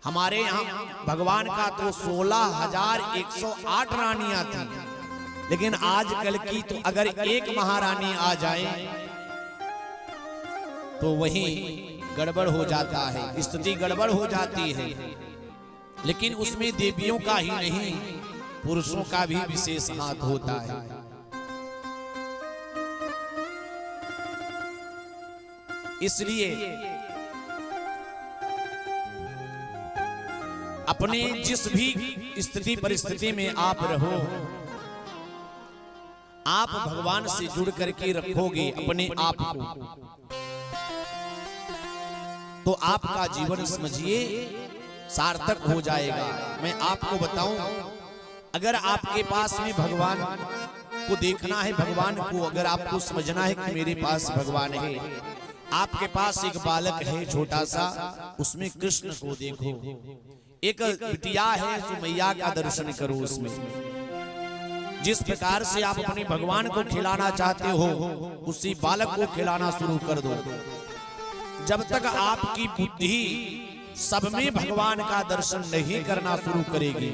हमारे यहाँ भगवान का तो 16,108 रानियां थी, लेकिन आजकल की तो अगर एक महारानी आ जाए तो वही गड़बड़ हो जाता है, स्थिति गड़बड़ हो जाती है। लेकिन उसमें देवियों का ही नहीं, पुरुषों का भी विशेष हाथ होता है। इसलिए अपने जिस भी स्थिति परिस्थिति में आप रहो, आप भगवान से जुड़ करके रखोगे अपने आप को, तो आपका जीवन समझिए सार्थक हो जाएगा। मैं आपको बताऊं, अगर आपके पास में भगवान को देखना है, भगवान को अगर आपको समझना है कि मेरे पास भगवान है, आपके पास एक बालक है छोटा सा, उसमें कृष्ण को देखो। एक बिटिया है, सुमैया का दर्शन करो उसमें। जिस प्रकार से आप अपने भगवान को खिलाना चाहते हो, उसी बालक को खिलाना शुरू कर दो। जब तक आपकी बुद्धि सब में भगवान का दर्शन नहीं करना शुरू करेगी,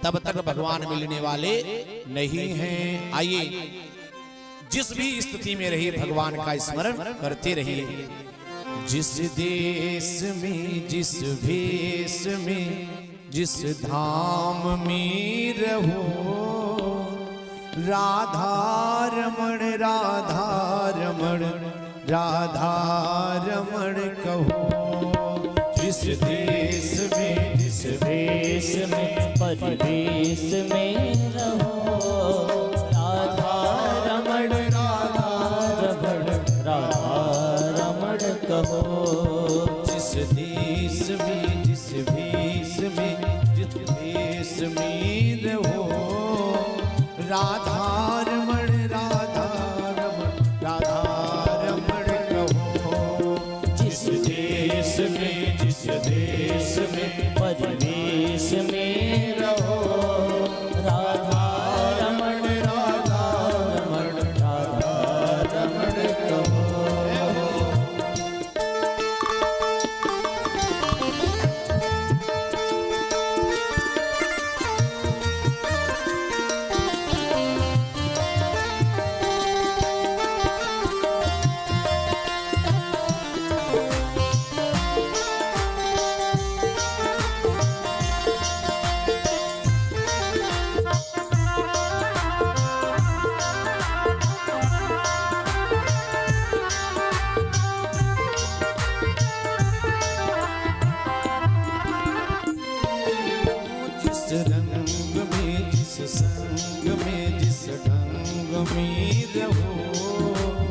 तब तक भगवान मिलने वाले नहीं हैं। आइए, जिस भी स्थिति में रहिए भगवान का स्मरण करते रहिए। जिस देश में, जिस भेष में, जिस धाम में रहो, राधा रमण राधा रमण राधा रमण कहो। जिस देश में, जिस भेष में, परिवेश में रहो, राधा रमण राधा रमण राधा रमण कहो। जिस देश में, जिस भेष में, जिस भेष में रहो, राधा रमण राधा रमण राधा रमण कहो। जिस देश में, जिस देश में, परिवेश में रहो, राधा रमण राधा रमण राधा रमण कहो।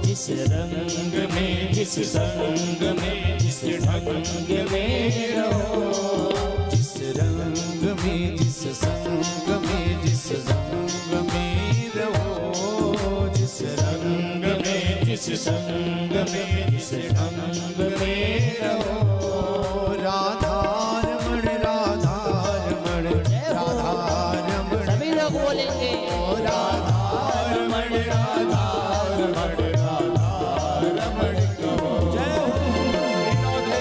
जिस रंग में, जिस संग में, जिस ढंग में रहो, जिस रंग में, जिस संग में, जिस रंग में रहो, जिस रंग में, जिस संग में, जिस ढंग में रहो, राधा रमण राधा रमण राधा रमण। सभी लोग बोलेंगे राधा रमण राधा रमण रमण कहो। जय हो विनोदे।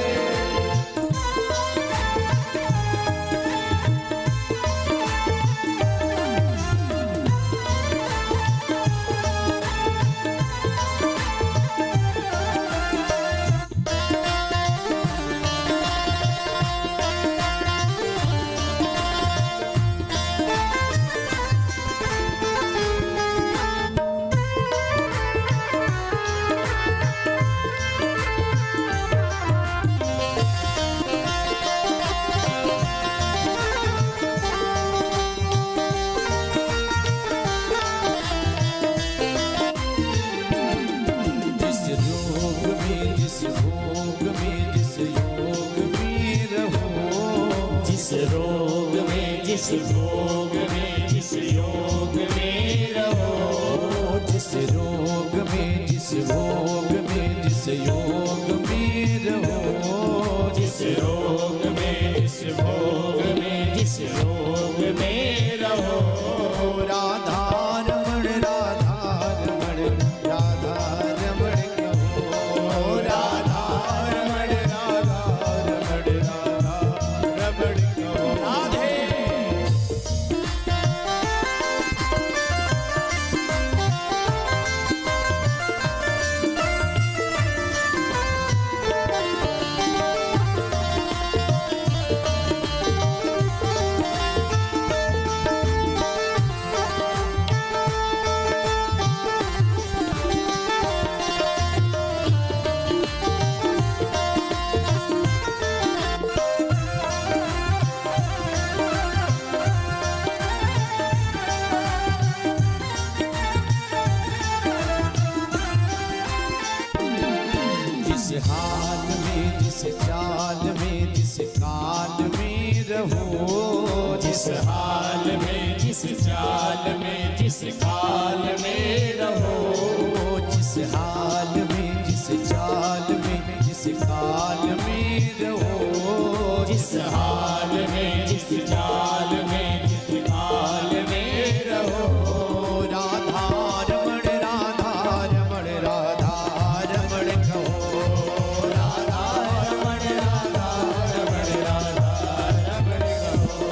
जिस रोग में, जिस योग में रहो, जिस रोग में, जिस भोग में, जिस योग में रहो, जिस रोग में, जिस भोग में, जिस योग में रहो, राधा रमण राधा रमण राधा रमण कहो। राधा रमण राधा रमण राधा रमण हाल में जिस चाल में जिस काल में रहो, जिस हाल में जिस चाल में जिस काल में रहो, जिस हाल में जिस चाल में जिस काल में रहो, जिस हाल में जिस चाल में जिस काल में रहो। राधा रमण राधा रमण राधा रमण कहो, राधा रमण राधा रमण राधा रमण कहो,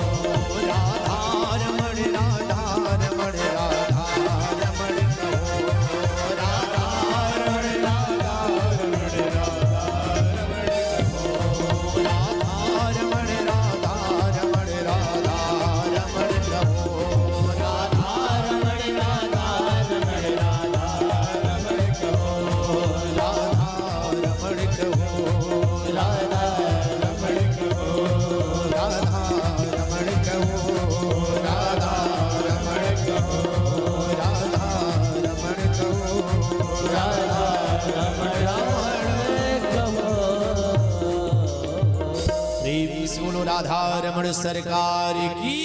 राधा रमण राधा रमण राधा रमण कहो, राधा रमण राधा रमण राधा रमण कहो, राधा रमण राधा रमण राधा रमण कहो, राधा रमण राधा रमण राधा रमण कहो, राधा रमण कहो, राधा रमण कहो, राधा रमण कहो, राधा रमण कहो, राधा रमण कहो, राधा रमण कहो। प्रेम से बोलो राधा रमण सरकार की।